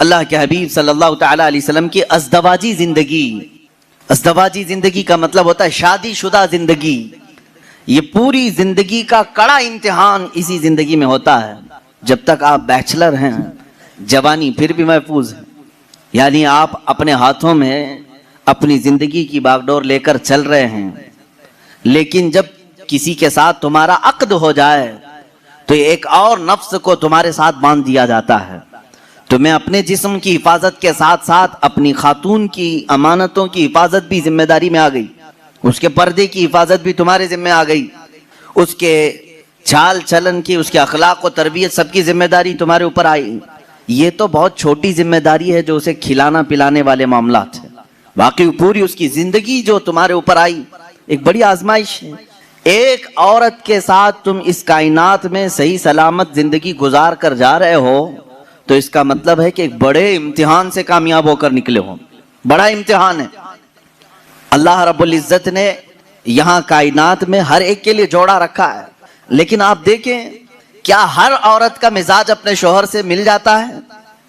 اللہ کے حبیب صلی اللہ تعالی علیہ وسلم کی ازدواجی زندگی. ازدواجی زندگی کا مطلب ہوتا ہے شادی شدہ زندگی. یہ پوری زندگی کا کڑا امتحان اسی زندگی میں ہوتا ہے. جب تک آپ بیچلر ہیں جوانی پھر بھی محفوظ ہے، یعنی آپ اپنے ہاتھوں میں اپنی زندگی کی باغ ڈور لے کر چل رہے ہیں. لیکن جب کسی کے ساتھ تمہارا عقد ہو جائے تو ایک اور نفس کو تمہارے ساتھ باندھ دیا جاتا ہے. تو میں اپنے جسم کی حفاظت کے ساتھ ساتھ اپنی خاتون کی امانتوں کی حفاظت بھی ذمہ داری میں آ گئی. اس کے پردے کی حفاظت بھی تمہارے ذمہ آ گئی. اس کے چال چلن کی، اس کے اخلاق و تربیت سب کی ذمہ داری تمہارے اوپر آئی. یہ تو بہت چھوٹی ذمہ داری ہے جو اسے کھلانا پلانے والے معاملات ہیں. باقی پوری اس کی زندگی جو تمہارے اوپر آئی ایک بڑی آزمائش ہے. ایک عورت کے ساتھ تم اس کائنات میں صحیح سلامت زندگی گزار کر جا رہے ہو تو اس کا مطلب ہے کہ ایک بڑے امتحان سے کامیاب ہو کر نکلے ہو. بڑا امتحان ہے. اللہ رب العزت نے یہاں کائنات میں ہر ایک کے لیے جوڑا رکھا ہے. لیکن آپ دیکھیں کیا ہر عورت کا مزاج اپنے شوہر سے مل جاتا ہے؟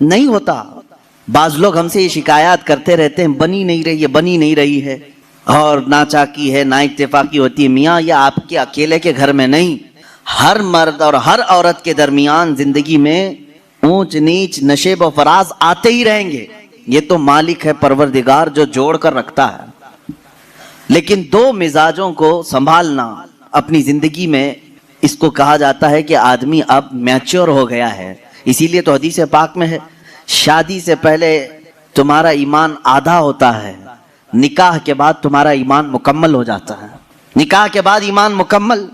نہیں ہوتا. بعض لوگ ہم سے یہ شکایات کرتے رہتے ہیں بنی نہیں رہی ہے، بنی نہیں رہی ہے، اور ناچاکی ہے، نا اتفاقی ہوتی ہے. میاں یہ آپ کے اکیلے کے گھر میں نہیں، ہر مرد اور ہر عورت کے درمیان زندگی میں اونچ نیچ نشیب و فراز آتے ہی رہیں گے. یہ تو مالک ہے پروردگار جو جوڑ کر رکھتا ہے. لیکن دو مزاجوں کو سنبھالنا اپنی زندگی میں، اس کو کہا جاتا ہے کہ آدمی اب میچور ہو گیا ہے. اسی لیے تو حدیث پاک میں ہے شادی سے پہلے تمہارا ایمان آدھا ہوتا ہے، نکاح کے بعد تمہارا ایمان مکمل ہو جاتا ہے. نکاح کے بعد ایمان مکمل.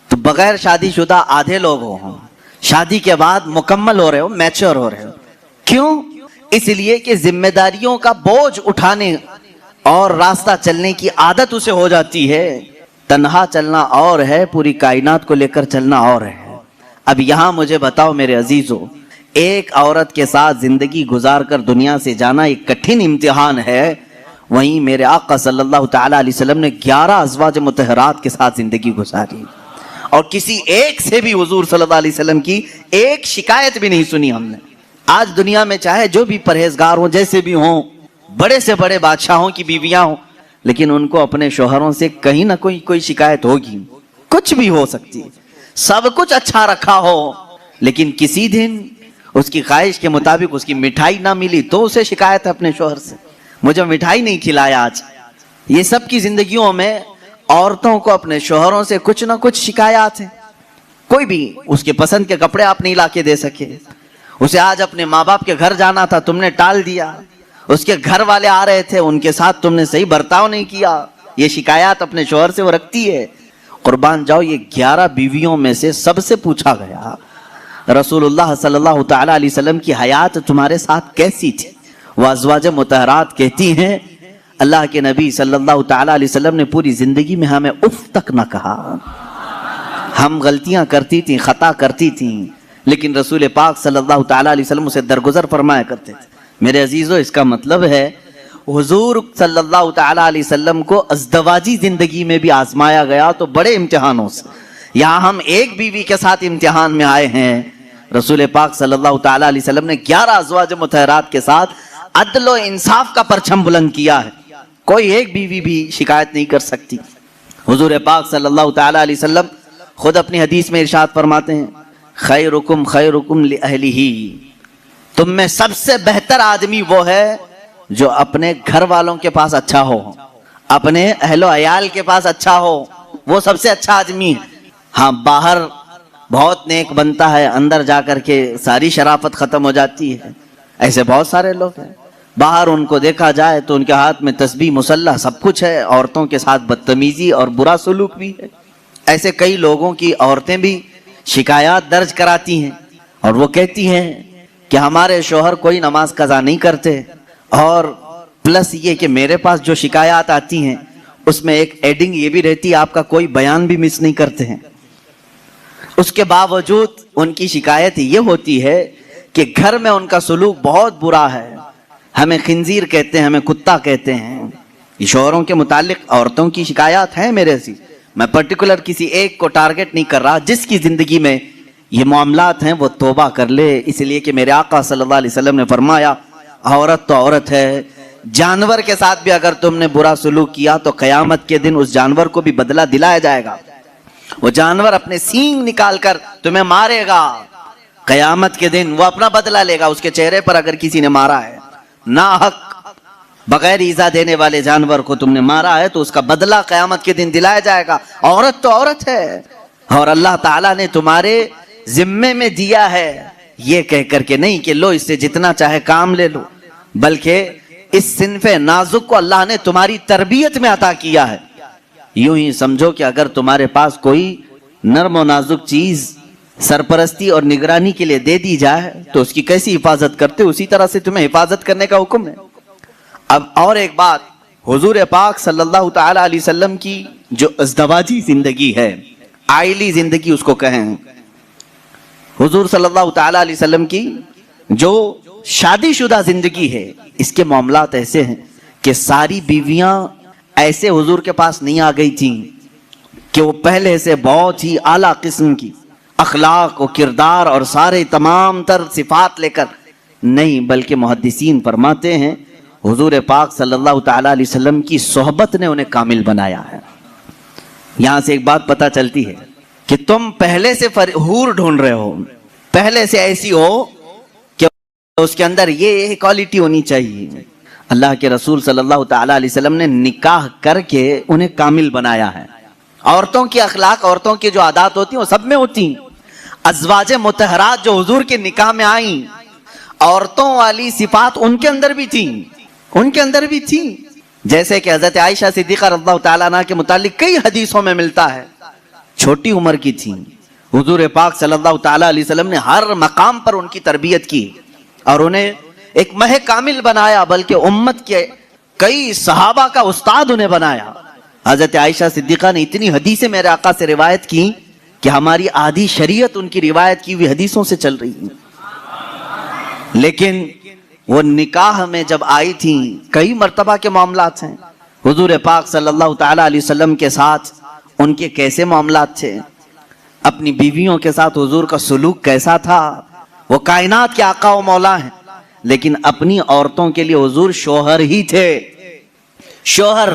تو بغیر شادی شدہ آدھے لوگ ہوں، شادی کے بعد مکمل ہو رہے ہو، میچور ہو رہے ہو. کیوں؟ اس لیے کہ ذمہ داریوں کا بوجھ اٹھانے اور راستہ چلنے کی عادت اسے ہو جاتی ہے. تنہا چلنا اور ہے، پوری کائنات کو لے کر چلنا اور ہے. اب یہاں مجھے بتاؤ میرے عزیزو، ایک عورت کے ساتھ زندگی گزار کر دنیا سے جانا ایک کٹھن امتحان ہے. وہیں میرے آقا صلی اللہ تعالی علیہ وسلم نے 11 ازواج مطہرات کے ساتھ زندگی گزاری، اور کسی ایک سے بھی حضور صلی اللہ علیہ وسلم کی ایک شکایت بھی نہیں سنی ہم نے. آج دنیا میں چاہے جو بھی پرہیزگار ہوں، جیسے بھی ہوں، بڑے سے بڑے بادشاہوں کی بیویاں ہوں، لیکن ان کو اپنے شوہروں سے کہیں نہ کوئی شکایت ہوگی. کچھ بھی ہو سکتی ہے، سب کچھ اچھا رکھا ہو، لیکن کسی دن اس کی خواہش کے مطابق اس کی مٹھائی نہ ملی تو اسے شکایت ہے اپنے شوہر سے، مجھے مٹھائی نہیں کھلایا آج. یہ سب کی زندگیوں میں عورتوں کو اپنے شوہروں سے کچھ نہ کچھ شکایات ہیں. کوئی بھی اس کے پسند کے کپڑے آپ نہیں لا کے دے سکے، اسے آج اپنے ماں باپ کے گھر جانا تھا تم نے ٹال دیا، اس کے گھر والے آ رہے تھے ان کے ساتھ تم نے صحیح برتاؤ نہیں کیا. یہ شکایات اپنے شوہر سے وہ رکھتی ہے. قربان جاؤ، یہ 11 بیویوں میں سے سب سے پوچھا گیا رسول اللہ صلی اللہ تعالی علیہ وسلم کی حیات تمہارے ساتھ کیسی تھی؟ وہ ازواج مطہرات کہتی ہیں اللہ کے نبی صلی اللہ تعالی علیہ وسلم نے پوری زندگی میں ہمیں اف تک نہ کہا. ہم غلطیاں کرتی تھیں، خطا کرتی تھیں، لیکن رسول پاک صلی اللہ تعالی علیہ وسلم اسے درگزر فرمایا کرتے تھے. میرے عزیزو، اس کا مطلب ہے حضور صلی اللہ تعالی علیہ وسلم کو ازدواجی زندگی میں بھی آزمایا گیا تو بڑے امتحانوں سے. یہاں ہم ایک بیوی کے ساتھ امتحان میں آئے ہیں، رسول پاک صلی اللہ تعالی علیہ وسلم نے 11 ازواج مطہرات کے ساتھ عدل و انصاف کا پرچم بلند کیا ہے. کوئی ایک بیوی بھی شکایت نہیں کر سکتی. حضور پاک صلی اللہ تعالی علیہ وسلم خود اپنی حدیث میں ارشاد فرماتے ہیں خیرکم خیرکم لأہلہ، تم میں سب سے بہتر آدمی وہ ہے جو اپنے گھر والوں کے پاس اچھا ہو، اپنے اہل و عیال کے پاس اچھا ہو، وہ سب سے اچھا آدمی ہے. ہاں، باہر بہت نیک بنتا ہے، اندر جا کر کے ساری شرافت ختم ہو جاتی ہے. ایسے بہت سارے لوگ ہیں، باہر ان کو دیکھا جائے تو ان کے ہاتھ میں تسبیح مصلی سب کچھ ہے، عورتوں کے ساتھ بدتمیزی اور برا سلوک بھی ہے. ایسے کئی لوگوں کی عورتیں بھی شکایات درج کراتی ہیں اور وہ کہتی ہیں کہ ہمارے شوہر کوئی نماز قضا نہیں کرتے، اور پلس یہ کہ میرے پاس جو شکایات آتی ہیں اس میں ایک ایڈنگ یہ بھی رہتی ہے آپ کا کوئی بیان بھی مس نہیں کرتے ہیں. اس کے باوجود ان کی شکایت یہ ہوتی ہے کہ گھر میں ان کا سلوک بہت برا ہے، ہمیں خنزیر کہتے ہیں، ہمیں کتا کہتے ہیں. یہ شوہروں کے متعلق عورتوں کی شکایات ہیں میرے عزیز. میں پرٹیکولر کسی ایک کو ٹارگٹ نہیں کر رہا، جس کی زندگی میں یہ معاملات ہیں وہ توبہ کر لے، اس لیے کہ میرے آقا صلی اللہ علیہ وسلم نے فرمایا عورت تو عورت ہے، جانور کے ساتھ بھی اگر تم نے برا سلوک کیا تو قیامت کے دن اس جانور کو بھی بدلہ دلایا جائے گا، وہ جانور اپنے سینگ نکال کر تمہیں مارے گا، قیامت کے دن وہ اپنا بدلہ لے گا۔ اس کے چہرے پر اگر کسی نے مارا ہے ناحق بغیر ایذا دینے والے جانور کو تم نے مارا ہے تو اس کا بدلہ قیامت کے دن دلایا جائے گا۔ عورت تو عورت ہے، اور اللہ تعالیٰ نے تمہارے ذمے میں دیا ہے یہ کہہ کر کے نہیں کہ لو اس سے جتنا چاہے کام لے لو، بلکہ اس صنف نازک کو اللہ نے تمہاری تربیت میں عطا کیا ہے۔ یوں ہی سمجھو کہ اگر تمہارے پاس کوئی نرم و نازک چیز سرپرستی اور نگرانی کے لیے دے دی جائے تو اس کی کیسی حفاظت کرتے، اسی طرح سے تمہیں حفاظت کرنے کا حکم ہے۔ اب اور ایک بات، حضور پاک صلی اللہ تعالی علیہ وسلم کی جو ازدواجی زندگی ہے، آئلی زندگی اس کو کہیں، حضور صلی اللہ تعالی علیہ وسلم کی جو شادی شدہ زندگی ہے، اس کے معاملات ایسے ہیں کہ ساری بیویاں ایسے حضور کے پاس نہیں آ گئی تھیں کہ وہ پہلے سے بہت ہی اعلیٰ قسم کی اخلاق و کردار اور سارے تمام تر صفات لے کر نہیں، بلکہ محدثین فرماتے ہیں حضور پاک صلی اللہ تعالی علیہ وسلم کی صحبت نے انہیں کامل بنایا ہے۔ یہاں سے ایک بات پتہ چلتی ہے کہ تم پہلے سے حور ڈھونڈ رہے ہو، پہلے سے ایسی ہو کہ اس کے اندر یہ کوالٹی ہونی چاہیے۔ اللہ کے رسول صلی اللہ تعالی علیہ وسلم نے نکاح کر کے انہیں کامل بنایا ہے۔ عورتوں کی اخلاق، عورتوں کی جو عادات ہوتی ہیں وہ سب میں ہوتی ہیں۔ ازواج مطہرات جو حضور کے نکاح میں آئیں، عورتوں والی صفات ان کے اندر بھی تھیں، ان کے اندر بھی تھیں، جیسے کہ حضرت عائشہ صدیقہ رضی اللہ تعالیٰ عنہ کے متعلق کئی حدیثوں میں ملتا ہے، چھوٹی عمر کی تھیں، حضور پاک صلی اللہ تعالیٰ علیہ وسلم نے ہر مقام پر ان کی تربیت کی اور انہیں ایک مہ کامل بنایا، بلکہ امت کے کئی صحابہ کا استاد انہیں بنایا۔ حضرت عائشہ صدیقہ نے اتنی حدیثیں میرے آقا سے روایت کی کہ ہماری آدھی شریعت ان کی روایت کی ہوئی حدیثوں سے چل رہی ہے۔ لیکن وہ نکاح میں جب آئی تھیں، کئی مرتبہ کے معاملات ہیں حضور پاک صلی اللہ تعالیٰ علیہ وسلم کے ساتھ، ان کے کیسے معاملات تھے، اپنی بیویوں کے ساتھ حضور کا سلوک کیسا تھا۔ وہ کائنات کے آقا و مولا ہیں، لیکن اپنی عورتوں کے لیے حضور شوہر ہی تھے۔ شوہر،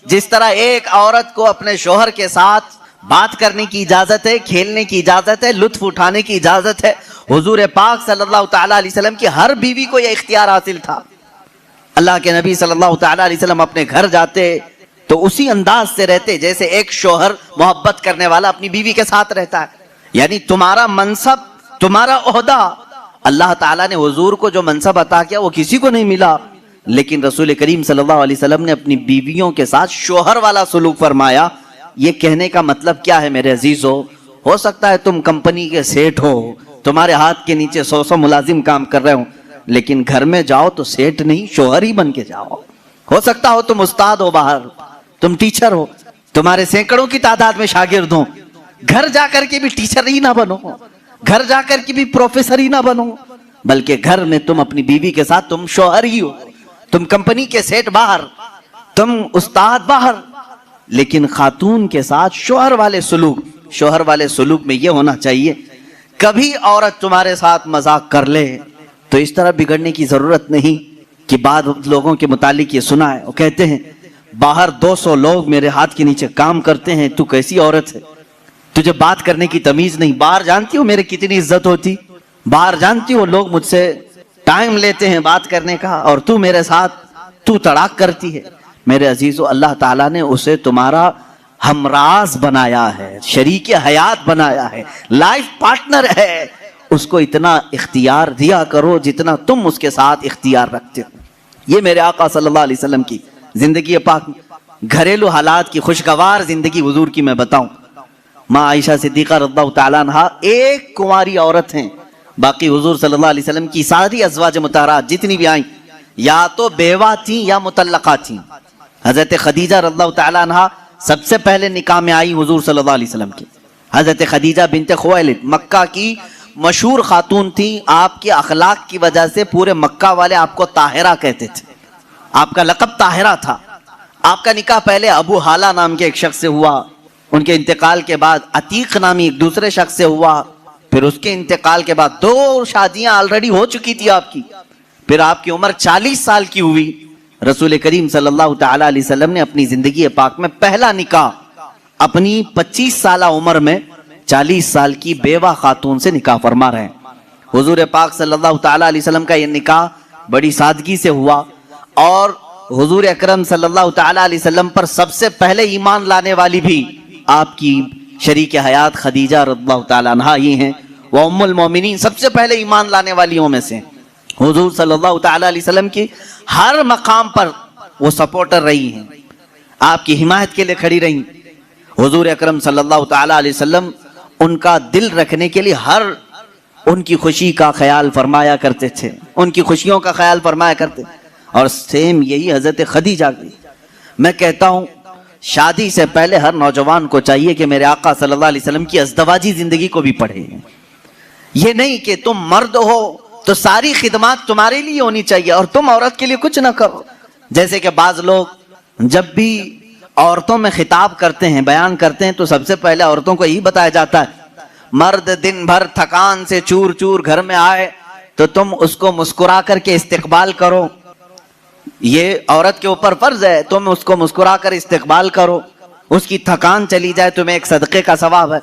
جس طرح ایک عورت کو اپنے شوہر کے ساتھ بات کرنے کی اجازت ہے، کھیلنے کی اجازت ہے، لطف اٹھانے کی اجازت ہے، حضور پاک صلی اللہ تعالیٰ علیہ وسلم کی ہر بیوی کو یہ اختیار حاصل تھا۔ اللہ کے نبی صلی اللہ تعالیٰ علیہ وسلم اپنے گھر جاتے تو اسی انداز سے رہتے جیسے ایک شوہر محبت کرنے والا اپنی بیوی کے ساتھ رہتا ہے۔ یعنی تمہارا منصب، تمہارا عہدہ، اللہ تعالیٰ نے حضور کو جو منصب عطا کیا وہ کسی کو نہیں ملا، لیکن رسول کریم صلی اللہ علیہ وسلم نے اپنی بیویوں کے ساتھ شوہر والا سلوک فرمایا۔ یہ کہنے کا مطلب کیا ہے میرے عزیزو؟ ہو سکتا ہے تم کمپنی کے سیٹ ہو، تمہارے ہاتھ کے نیچے 100 ملازم کام کر رہے ہوں، لیکن گھر میں جاؤ تو سیٹ نہیں، شوہر ہی بن کے جاؤ۔ ہو سکتا ہو تم استاد ہو، باہر تم ٹیچر ہو، تمہارے سینکڑوں کی تعداد میں شاگرد ہوں، گھر جا کر کے بھی ٹیچر ہی نہ بنو، گھر جا کر کے بھی پروفیسر ہی نہ بنو، بلکہ گھر میں تم اپنی بیوی کے ساتھ تم شوہر ہی ہو۔ تم کمپنی کے سیٹ باہر، تم استاد باہر، لیکن خاتون کے ساتھ شوہر والے سلوک، شوہر والے سلوک میں یہ ہونا چاہیے کبھی عورت تمہارے ساتھ مذاق کر لے تو اس طرح بگڑنے کی ضرورت نہیں کہ بعض لوگوں کے متعلق یہ سنا ہے، وہ کہتے ہیں باہر 200 لوگ میرے ہاتھ کے نیچے کام کرتے ہیں، تو کیسی عورت ہے، تجھے بات کرنے کی تمیز نہیں، باہر جانتی ہو میرے کتنی عزت ہوتی، باہر جانتی ہو لوگ مجھ سے ٹائم لیتے ہیں بات کرنے کا، اور تو میرے ساتھ تو تڑاک کرتی ہے۔ میرے عزیزو، اللہ تعالیٰ نے اسے تمہارا ہمراز بنایا ہے، شریک حیات بنایا ہے، لائف پارٹنر ہے، اس کو اتنا اختیار دیا کرو جتنا تم اس کے ساتھ اختیار رکھتے ہو۔ یہ میرے آقا صلی اللہ علیہ وسلم کی زندگی پاک، گھریلو حالات کی خوشگوار زندگی حضور کی میں بتاؤں۔ ماں عائشہ صدیقہ رضی اللہ تعالیٰ عنہ ایک کنواری عورت ہیں، باقی حضور صلی اللہ علیہ وسلم کی ساری ازواج مطہرات جتنی بھی آئیں یا تو بیوہ تھیں یا مطلقہ تھیں۔ حضرت خدیجہ رضی اللہ تعالیٰ عنہ سب سے پہلے نکاح میں آئی حضور صلی اللہ علیہ وسلم کی۔ حضرت خدیجہ بنت خویلد مکہ کی مشہور خاتون تھیں، آپ کے اخلاق کی وجہ سے پورے مکہ والے آپ کو طاہرہ کہتے تھے، آپ کا لقب طاہرہ تھا۔ آپ کا نکاح پہلے ابو حالہ نام کے ایک شخص سے ہوا، ان کے انتقال کے بعد عتیق نامی ایک دوسرے شخص سے ہوا، پھر اس کے انتقال کے بعد 2 شادیاں آلریڈی ہو چکی تھی آپ کی، پھر آپ کی عمر 40 سال کی ہوئی. رسول کریم صلی اللہ تعالی علیہ وسلم نے اپنی زندگی پاک میں پہلا نکاح اپنی 25 سالہ عمر میں 40 سال کی بیوہ خاتون سے نکاح فرما رہے ہیں. حضور پاک صلی اللہ تعالی علیہ وسلم کا یہ نکاح بڑی سادگی سے ہوا، اور حضور اکرم صلی اللہ تعالی علیہ وسلم پر سب سے پہلے ایمان لانے والی بھی آپ کی شریک حیات خدیجہ رضی اللہ تعالی عنہا ہی ہیں، وہ ام المومنین سب سے پہلے ایمان لانے والیوں میں سے. حضور صلی اللہ تعالی علیہ وسلم کی ہر مقام پر وہ سپورٹر رہی ہیں، آپ کی حمایت کے لیے کھڑی رہی. حضور اکرم صلی اللہ تعالی علیہ وسلم ان کا دل رکھنے کے لیے ہر ان کی خوشی کا خیال فرمایا کرتے تھے، ان کی خوشیوں کا خیال فرمایا کرتے. اور سیم یہی حضرت خدیجہ کی. میں کہتا ہوں شادی سے پہلے ہر نوجوان کو چاہیے کہ میرے آقا صلی اللہ علیہ وسلم کی ازدواجی زندگی کو بھی پڑھے. یہ نہیں کہ تم مرد ہو تو ساری خدمات تمہارے لیے ہونی چاہیے اور تم عورت کے لیے کچھ نہ کرو. جیسے کہ بعض لوگ جب بھی عورتوں میں خطاب کرتے ہیں، بیان کرتے ہیں، تو سب سے پہلے عورتوں کو یہی بتایا جاتا ہے مرد دن بھر تھکان سے چور چور گھر میں آئے تو تم اس کو مسکرا کر کے استقبال کرو. یہ عورت کے اوپر فرض ہے، تم اس کو مسکرا کر استقبال کرو، اس کی تھکان چلی جائے تمہیں ایک صدقے کا ثواب ہے.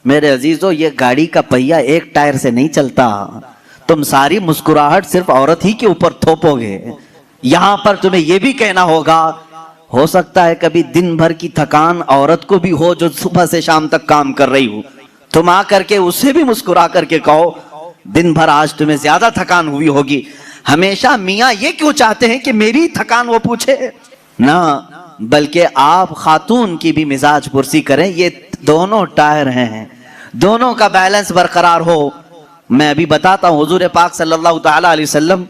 میرے عزیزو، یہ گاڑی کا پہیا ایک ٹائر سے نہیں چلتا. تم ساری مسکراہٹ صرف عورت ہی کے اوپر تھوپو گے. یہاں پر تمہیں یہ بھی کہنا ہوگا، ہو سکتا ہے کبھی دن بھر کی تھکان عورت کو بھی ہو جو صبح سے شام تک کام کر رہی ہو، تم آ کر کے اسے بھی مسکرا کر کے کہو دن بھر آج تمہیں زیادہ تھکان ہوئی ہوگی. ہمیشہ میاں یہ کیوں چاہتے ہیں کہ میری تھکان وہ پوچھے؟ نہ، بلکہ آپ خاتون کی بھی مزاج پرسی کریں. یہ دونوں ٹائر ہیں، دونوں کا بیلنس برقرار ہو. میں ابھی بتاتا ہوں، حضور پاک صلی اللہ تعالی علیہ وسلم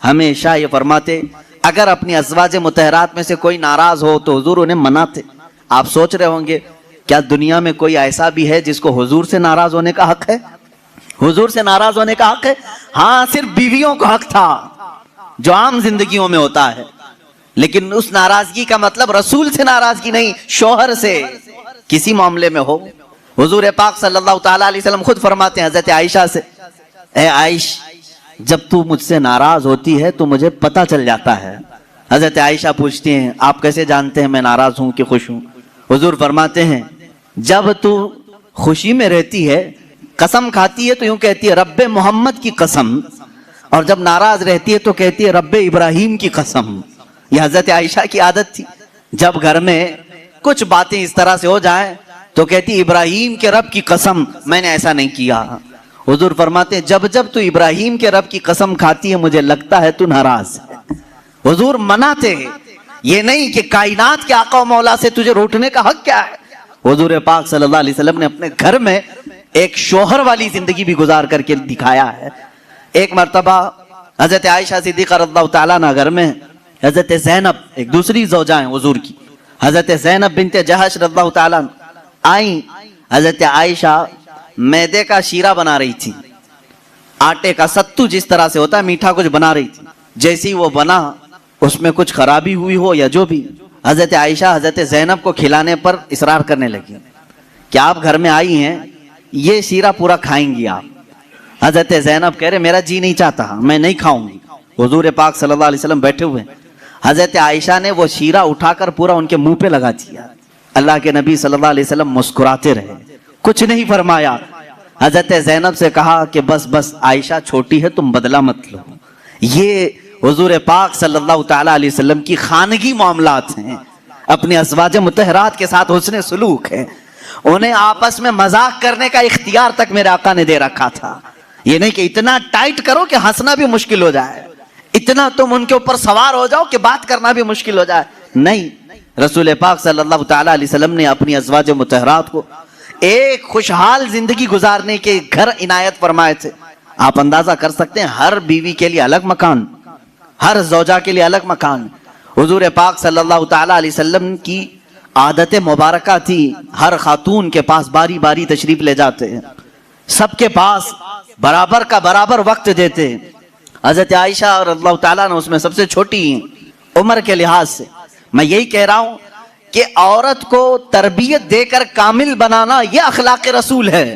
ہمیشہ یہ فرماتے اگر اپنی ازواج مطہرات میں سے کوئی ناراض ہو تو حضور انہیں مناتے. آپ سوچ رہے ہوں گے کیا دنیا میں کوئی ایسا بھی ہے جس کو حضور سے ناراض ہونے کا حق ہے؟ حضور سے ناراض ہونے کا حق ہے؟ ہاں، صرف بیویوں کو حق تھا جو عام زندگیوں میں ہوتا ہے، لیکن اس ناراضگی کا مطلب رسول سے ناراضگی نہیں، شوہر سے کسی معاملے میں ہو. حضور پاک صلی اللہ تعالی علیہ وسلم خود فرماتے ہیں حضرت عائشہ سے، اے عائش، جب تو مجھ سے ناراض ہوتی ہے تو مجھے پتہ چل جاتا ہے. حضرت عائشہ پوچھتی ہیں آپ کیسے جانتے ہیں میں ناراض ہوں کہ خوش ہوں؟ حضور فرماتے ہیں جب تو خوشی میں رہتی ہے قسم کھاتی ہے تو یوں کہتی ہے رب محمد کی قسم، اور جب ناراض رہتی ہے تو کہتی ہے رب ابراہیم کی قسم. یہ حضرت عائشہ کی عادت تھی، جب گھر میں کچھ باتیں اس طرح سے ہو جائیں تو کہتی ابراہیم کے رب کی قسم میں نے ایسا نہیں کیا. حضور فرماتے ہیں جب جب تو ابراہیم کے رب کی قسم کھاتی ہے مجھے لگتا ہے تو ناراض ہے. حضور مناتے ہیں، یہ نہیں کہ کائنات کے آقا و مولا سے تجھے روٹنے کا حق کیا ہے. حضور پاک صلی اللہ علیہ وسلم نے اپنے گھر میں ایک شوہر والی زندگی بھی گزار کر کے دکھایا ہے. ایک مرتبہ حضرت عائشہ صدیقہ رضی اللہ تعالیٰ عنہ گھر میں حضرت زینب ایک دوسری زوجہ ہیں حضور کی، حضرت زینب بنت جہش رضی اللہ تعالیٰ آئیں. حضرت عائشہ میدے کا شیرہ بنا رہی تھی، آٹے کا ستو جس طرح سے ہوتا ہے میٹھا کچھ بنا رہی تھی. جیسی وہ بنا اس میں کچھ خرابی ہوئی ہو یا جو بھی، حضرت عائشہ حضرت زینب کو کھلانے پر اصرار کرنے لگی کہ آپ گھر میں آئی ہیں یہ شیرہ پورا کھائیں گی آپ. حضرت زینب کہہ رہے میرا جی نہیں چاہتا، میں نہیں کھاؤں گی. حضور پاک صلی اللہ علیہ وسلم بیٹھے ہوئے، حضرت عائشہ نے وہ شیرہ اٹھا کر پورا ان کے منہ پہ لگا دیا. اللہ کے نبی صلی اللہ علیہ وسلم مسکراتے رہے، کچھ نہیں فرمایا. حضرت زینب سے کہا کہ بس بس عائشہ چھوٹی ہے تم بدلہ مت لو. یہ حضور پاک صلی اللہ تعالی علیہ وسلم کی خانگی معاملات ہیں، اپنی ازواج مطہرات کے ساتھ حسن سلوک ہے. انہیں آپس میں مذاق کرنے کا اختیار تک میرے آقا نے دے رکھا تھا. یہ نہیں کہ اتنا ٹائٹ کرو کہ ہنسنا بھی مشکل ہو جائے، اتنا تم ان کے اوپر سوار ہو جاؤ کہ بات کرنا بھی مشکل ہو جائے. نہیں، رسول پاک صلی اللہ تعالی علیہ وسلم نے اپنی ازواج مطہرات کو ایک خوشحال زندگی گزارنے کے گھر عنایت فرمائے تھے. آپ اندازہ کر سکتے ہیں ہر بیوی کے لیے الگ مکان، ہر زوجہ کے لیے الگ مکان. حضور پاک صلی اللہ تعالی علیہ وسلم کی عادت مبارکہ تھی ہر خاتون کے پاس باری باری تشریف لے جاتے ہیں، سب کے پاس برابر کا برابر وقت دیتے ہیں. حضرت عائشہ رضی اللہ تعالیٰ نے اس میں سب سے چھوٹی ہیں عمر کے لحاظ سے. میں یہی کہہ رہا ہوں کہ عورت کو تربیت دے کر کامل بنانا یہ اخلاق رسول ہے.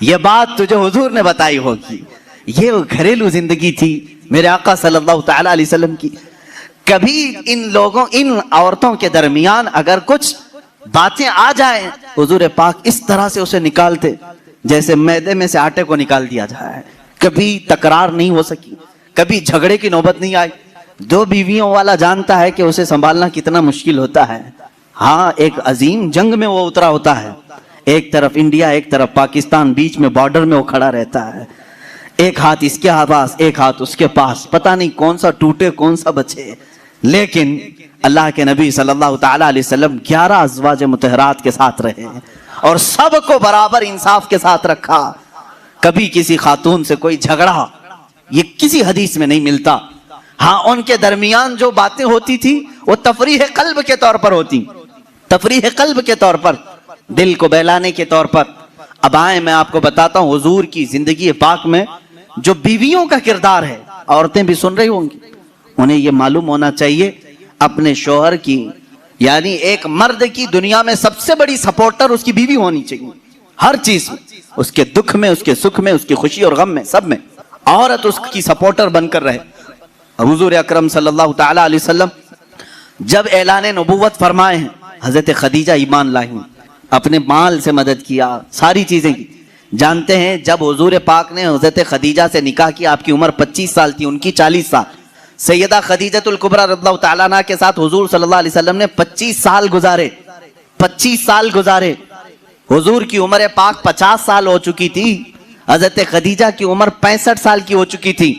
یہ بات تجھے حضور نے بتائی ہوگی. یہ وہ گھریلو زندگی تھی میرے آقا صلی اللہ تعالی علیہ وسلم کی. کبھی ان عورتوں کے درمیان اگر کچھ باتیں آ جائیں حضور پاک اس طرح سے اسے نکالتے جیسے میدے میں سے آٹے کو نکال دیا جائے. کبھی تکرار نہیں ہو سکی, کبھی جھگڑے کی نوبت نہیں آئی. دو بیویوں والا جانتا ہے کہ اسے سنبھالنا کتنا مشکل ہوتا ہے. ہاں ایک عظیم جنگ میں وہ اترا ہوتا ہے, ایک طرف انڈیا ایک طرف پاکستان, بیچ میں بارڈر میں وہ کھڑا رہتا ہے. ایک ہاتھ اس کے پاس ایک ہاتھ اس کے پاس, پتہ نہیں کون سا ٹوٹے کون سا بچے. لیکن اللہ کے نبی صلی اللہ تعالی علیہ وسلم 11 ازواج مطہرات کے ساتھ رہے اور سب کو برابر انصاف کے ساتھ رکھا. کبھی کسی خاتون سے کوئی جھگڑا یہ کسی حدیث میں نہیں ملتا. ہاں ان کے درمیان جو باتیں ہوتی تھی وہ تفریح قلب کے طور پر ہوتی, تفریح قلب کے طور پر, دل کو بہلانے کے طور پر. اب آئیں میں آپ کو بتاتا ہوں حضور کی زندگی پاک میں جو بیویوں کا کردار ہے. عورتیں بھی سن رہی ہوں گی, انہیں یہ معلوم ہونا چاہیے اپنے شوہر کی, یعنی ایک مرد کی دنیا میں سب سے بڑی سپورٹر اس کی بیوی ہونی چاہیے. ہر چیز میں, اس کے دکھ میں, اس کے سکھ میں, اس کی خوشی اور غم میں, سب میں عورت اس کی سپورٹر بن کر رہے. حضور اکرم صلی اللہ تعالی علیہ وسلم جب اعلان نبوت فرمائے ہیں, حضرت خدیجہ ایمان لائی, اپنے مال سے مدد کیا, ساری چیزیں کی. جانتے ہیں جب حضور پاک نے حضرت خدیجہ سے نکاح کیا آپ کی عمر 25 سال تھی, ان کی 40 سال. سیدہ خدیجہ الکبریٰ رضی اللہ تعالیٰ عنہ کے ساتھ حضور صلی اللہ علیہ وسلم نے 25 سال گزارے, 25 سال گزارے. حضور کی عمر پاک 50 سال ہو چکی تھی, حضرت خدیجہ کی عمر 65 سال کی ہو چکی تھی.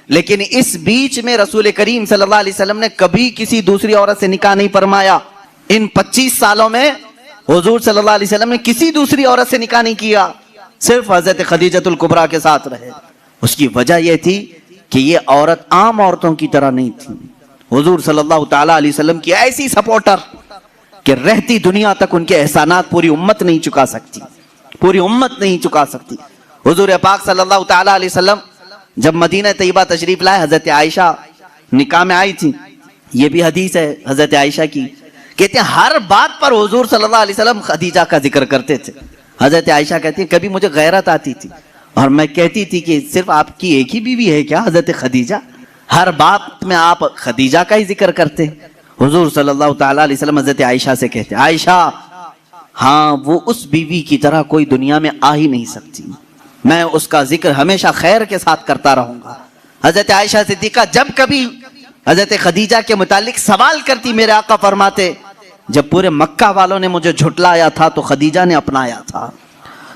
لیکن اس بیچ میں رسول کریم صلی اللہ علیہ وسلم نے کبھی کسی دوسری عورت سے نکاح نہیں فرمایا. ان 25 سالوں میں حضور صلی اللہ علیہ وسلم نے کسی دوسری عورت سے نکاح نہیں کیا, صرف حضرت خدیجہ الکبریٰ کے ساتھ رہے. اس کی وجہ یہ تھی کہ یہ عورت عام عورتوں کی طرح نہیں تھی. حضور صلی اللہ تعالی علیہ وسلم کی ایسی سپورٹر کہ رہتی دنیا تک ان کے احسانات پوری امت نہیں چکا سکتی, پوری امت نہیں چکا سکتی. حضور پاک صلی اللہ تعالی علیہ وسلم جب مدینہ طیبہ تشریف لائے, حضرت عائشہ نکاح میں آئی تھی. یہ بھی حدیث ہے حضرت عائشہ کی, کہتے ہیں ہر بات پر حضور صلی اللہ علیہ وسلم خدیجہ کا ذکر کرتے تھے. حضرت عائشہ کہتی ہیں کبھی مجھے غیرت آتی تھی اور میں کہتی تھی کہ صرف آپ کی ایک ہی بیوی ہے کیا حضرت خدیجہ, ہر بات میں آپ خدیجہ کا ہی ذکر کرتے ہیں. حضور صلی اللہ تعالی علیہ وسلم حضرت عائشہ سے کہتے ہیں عائشہ ہاں وہ اس بیوی کی طرح کوئی دنیا میں آ ہی نہیں سکتی, میں اس کا ذکر ہمیشہ خیر کے ساتھ کرتا رہوں گا. حضرت عائشہ صدیقہ جب کبھی حضرت خدیجہ کے متعلق سوال کرتی, میرے آقا فرماتے جب پورے مکہ والوں نے مجھے جھٹلایا تھا تو خدیجہ نے اپنایا تھا.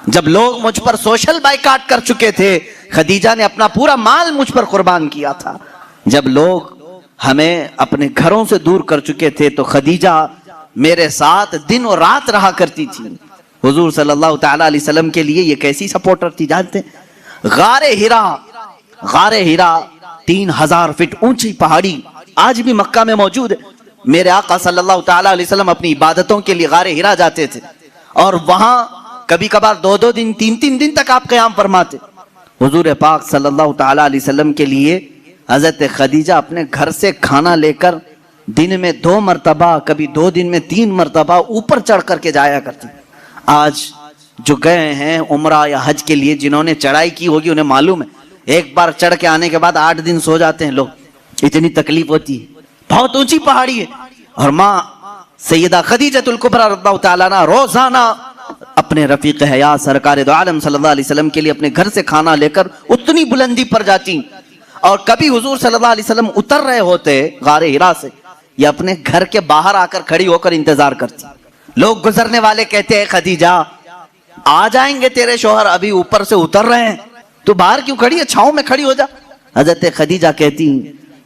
جب لوگ مجھ پر سوشل بائیکاٹ کر چکے تھے خدیجہ نے اپنا پورا مال مجھ پر قربان کیا تھا. جب لوگ ہمیں اپنے گھروں سے دور کر چکے تھے تو خدیجہ میرے ساتھ دن اور رات رہا کرتی تھی. حضور صلی اللہ تعالی علیہ وسلم کے لیے یہ کیسی سپورٹر تھی جانتے ہیں؟ غار ہیرا 3000 فٹ اونچی پہاڑی آج بھی مکہ میں موجود ہے. میرے آقا صلی اللہ تعالی علیہ وسلم اپنی عبادتوں کے لیے غار ہیرا جاتے تھے اور وہاں کبھی کبھار 2 دن 3 دن تک آپ قیام فرماتے. حضور پاک صلی اللہ تعالی علیہ وسلم کے لیے حضرت خدیجہ اپنے گھر سے کھانا لے کر دن میں 2 مرتبہ کبھی 2 دن میں 3 مرتبہ اوپر چڑھ کر کے جایا کرتی. آج جو گئے ہیں عمرہ یا حج کے لیے جنہوں نے چڑھائی کی ہوگی انہیں معلوم ہے ایک بار چڑھ کے آنے کے بعد 8 دن سو جاتے ہیں لوگ, اتنی تکلیف ہوتی ہے. بہت اونچی پہاڑی ہے اور ماں سیدہ خدیجہ الکبریٰ رضی اللہ تعالیٰ عنہ روزانہ اپنے رفیق حیات سرکار دو عالم صلی اللہ علیہ وسلم کے لیے اپنے گھر سے کھانا لے کر اتنی بلندی پر جاتی. اور کبھی حضور صلی اللہ علیہ وسلم اتر رہے ہوتے غار ہیرا سے یا اپنے گھر کے باہر آ کر کھڑی ہو کر انتظار کرتی. لوگ گزرنے والے کہتے ہیں خدیجہ آ جائیں گے تیرے شوہر, ابھی اوپر سے اتر رہے ہیں, تو باہر کیوں کھڑی ہے, چھاؤں میں کھڑی ہو جا. حضرت خدیجہ کہتی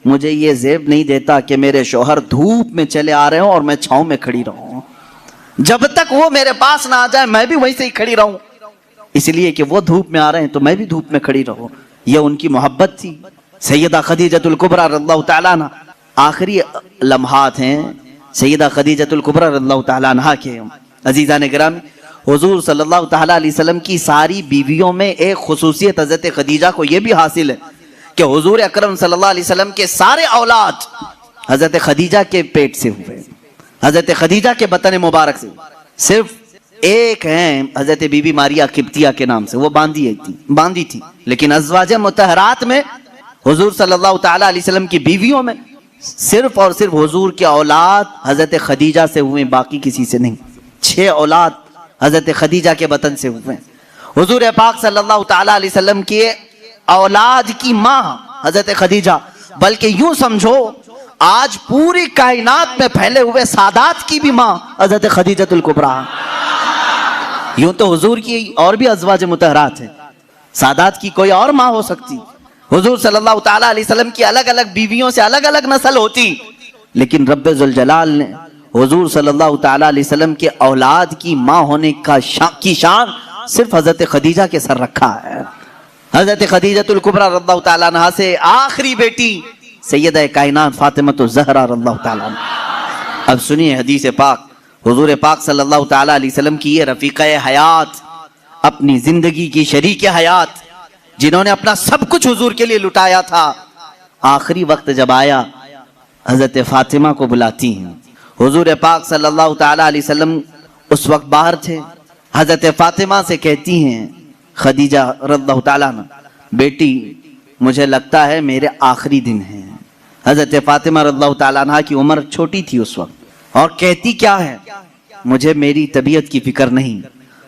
مجھے یہ زیب نہیں دیتا کہ میرے شوہر دھوپ میں چلے آ رہے ہوں اور میں چھاؤں میں کھڑی رہوں. جب تک وہ میرے پاس نہ آ جائے میں بھی وہیں سے ہی کھڑی رہوں, اس لیے کہ وہ دھوپ میں آ رہے ہیں تو میں بھی دھوپ میں کھڑی رہوں. یہ ان کی محبت تھی. سیدہ خدیجہ الکبریٰ رضی اللہ تعالیٰ عنہ آخری لمحات ہیں سیدہ خدیجہ الکبریٰ رضی اللہ تعالیٰ عنہ کے. عزیزان گرامی, حضور صلی اللہ تعالیٰ علیہ وسلم کی ساری بیویوں میں ایک خصوصیت حضرت خدیجہ کو یہ بھی حاصل ہے کہ حضور اکرم صلی اللہ علیہ وسلم کے سارے اولاد حضرت خدیجہ کے پیٹ سے ہوئے, حضرت خدیجہ کے بطن مبارک سے. صرف ایک ہیں حضرت بی بی ماریا قبطیہ کے نام سے، وہ باندھی تھی، لیکن ازواج مطہرات میں حضور صلی اللہ تعالی علیہ وسلم کی بیویوں میں صرف اور صرف حضور کی اولاد حضرت خدیجہ سے ہوئے، باقی کسی سے نہیں۔ 6 اولاد حضرت خدیجہ کے بطن سے ہوئے۔ حضور پاک صلی اللہ تعالی علیہ وسلم کی اولاد کی ماں حضرت خدیجہ، بلکہ یوں سمجھو آج پوری کائنات میں پھیلے ہوئے سادات کی بھی ماں حضرت خدیجہ الکبریٰ۔ یوں تو حضور کی اور بھی ازواج مطہرات ہیں، سادات کی کوئی اور ماں ہو سکتی، حضور صلی اللہ تعالی علیہ وسلم کی الگ الگ بیویوں سے الگ الگ نسل ہوتی، لیکن رب ذوالجلال نے حضور صلی اللہ تعالی علیہ وسلم کے اولاد کی ماں ہونے کی شان صرف حضرت خدیجہ کے سر رکھا ہے۔ حضرت خدیجہ الکبریٰ رضی اللہ تعالیٰ عنہا سے آخری بیٹی سیدہ کائنات فاطمہ الزہرا رضی اللہ تعالیٰ عنہا۔ اب سنیے حدیث پاک، حضور پاک صلی اللہ تعالیٰ علیہ وسلم کی یہ رفیقہ حیات، اپنی زندگی کی شریک حیات، جنہوں نے اپنا سب کچھ حضور کے لیے لٹایا تھا، آخری وقت جب آیا حضرت فاطمہ کو بلاتی ہیں۔ حضور پاک صلی اللہ تعالیٰ علیہ وسلم اس وقت باہر تھے، حضرت فاطمہ سے کہتی ہیں خدیجہ رضی اللہ تعالیٰ عنہ، بیٹی مجھے لگتا ہے میرے آخری دن ہیں۔ حضرت فاطمہ رضی اللہ تعالیٰ عنہ کی عمر چھوٹی تھی اس وقت، اور کہتی کیا ہے، مجھے میری طبیعت کی فکر نہیں،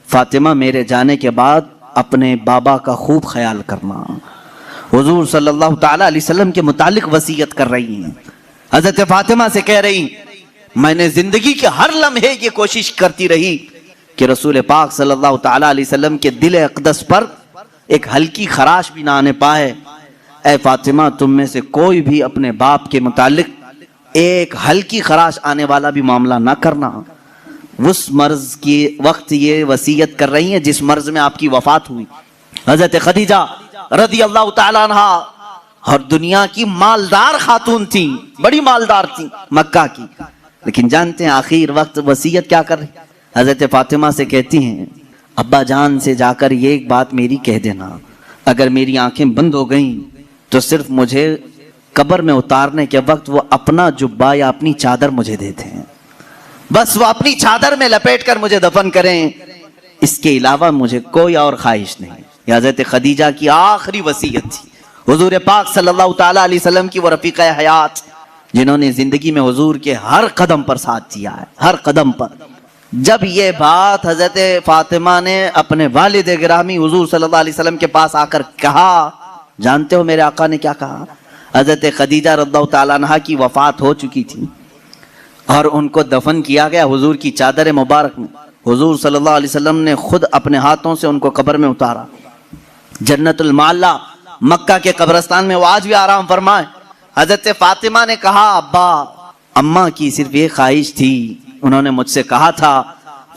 فاطمہ میرے جانے کے بعد اپنے بابا کا خوب خیال کرنا۔ حضور صلی اللہ تعالیٰ علیہ وسلم کے متعلق وصیت کر رہی ہیں۔ حضرت فاطمہ سے کہہ رہی، میں نے زندگی کے ہر لمحے یہ کوشش کرتی رہی کہ رسول پاک صلی اللہ تعالیٰ علیہ وسلم کے دل اقدس پر ایک ہلکی خراش بھی نہ آنے پائے۔ اے فاطمہ تم میں سے کوئی بھی اپنے باپ کے متعلق ایک ہلکی خراش آنے والا بھی معاملہ نہ کرنا۔ اس مرض کی وقت یہ وصیت کر رہی ہیں جس مرض میں آپ کی وفات ہوئی۔ حضرت خدیجہ رضی اللہ تعالیٰ عنہ اور دنیا کی مالدار خاتون تھیں، بڑی مالدار تھیں مکہ کی، لیکن جانتے ہیں آخر وقت وصیت کیا کر رہی؟ حضرت فاطمہ سے کہتی ہیں ابا جان سے جا کر یہ ایک بات میری کہہ دینا، اگر میری آنکھیں بند ہو گئیں تو صرف مجھے قبر میں اتارنے کے وقت وہ اپنا جبہ یا اپنی چادر مجھے دیتے ہیں، بس وہ اپنی چادر میں لپیٹ کر مجھے دفن کریں، اس کے علاوہ مجھے کوئی اور خواہش نہیں۔ یہ حضرت خدیجہ کی آخری وصیت تھی۔ حضور پاک صلی اللہ تعالیٰ علیہ وسلم کی وہ رفیقہ حیات جنہوں نے زندگی میں حضور کے ہر قدم پر ساتھ دیا ہے، ہر قدم پر۔ جب یہ بات حضرت فاطمہ نے اپنے والد گرامی حضور صلی اللہ علیہ وسلم کے پاس آ کر کہا، جانتے ہو میرے آقا نے کیا کہا؟ حضرت خدیجہ رضی اللہ تعالیٰ عنہا کی وفات ہو چکی تھی اور ان کو دفن کیا گیا حضور کی چادر مبارک میں۔ حضور صلی اللہ علیہ وسلم نے خود اپنے ہاتھوں سے ان کو قبر میں اتارا۔ جنت المعلا مکہ کے قبرستان میں وہ آج بھی آرام فرمائے۔ حضرت فاطمہ نے کہا ابا اماں کی صرف یہ خواہش تھی، انہوں نے مجھ سے کہا تھا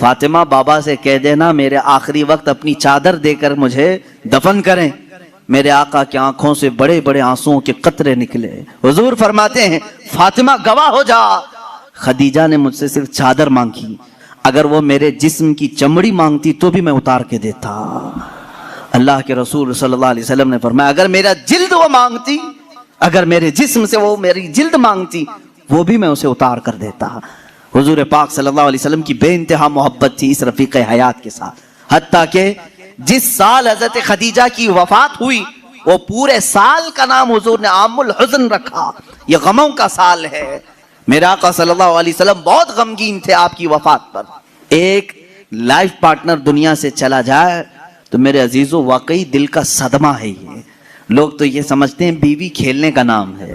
فاطمہ بابا سے کہہ دینا میرے آخری وقت اپنی چادر دے کر مجھے دفن کریں۔ میرے آقا کی آنکھوں سے بڑے بڑے آنسوؤں کے قطرے نکلے۔ حضور فرماتے ہیں فاطمہ گواہ ہو جا، خدیجہ نے مجھ سے صرف چادر مانگی، اگر وہ میرے جسم کی چمڑی مانگتی تو بھی میں اتار کے دیتا۔ اللہ کے رسول صلی اللہ علیہ وسلم نے فرمایا اگر میرا جلد وہ مانگتی، اگر میرے جسم سے وہ میری جلد مانگتی وہ بھی میں اسے اتار کر دیتا۔ حضور پاک صلی اللہ علیہ وسلم کی بے انتہا محبت تھی اس رفیق حیات کے ساتھ، حتیٰ کہ جس سال حضرت خدیجہ کی وفات ہوئی وہ پورے سال کا نام حضور نے عام الحزن رکھا، یہ غموں کا سال ہے۔ میرے آقا صلی اللہ علیہ وسلم بہت غمگین تھے آپ کی وفات پر۔ ایک لائف پارٹنر دنیا سے چلا جائے تو میرے عزیزو واقعی دل کا صدمہ ہے۔ یہ لوگ تو یہ سمجھتے ہیں بیوی کھیلنے کا نام ہے۔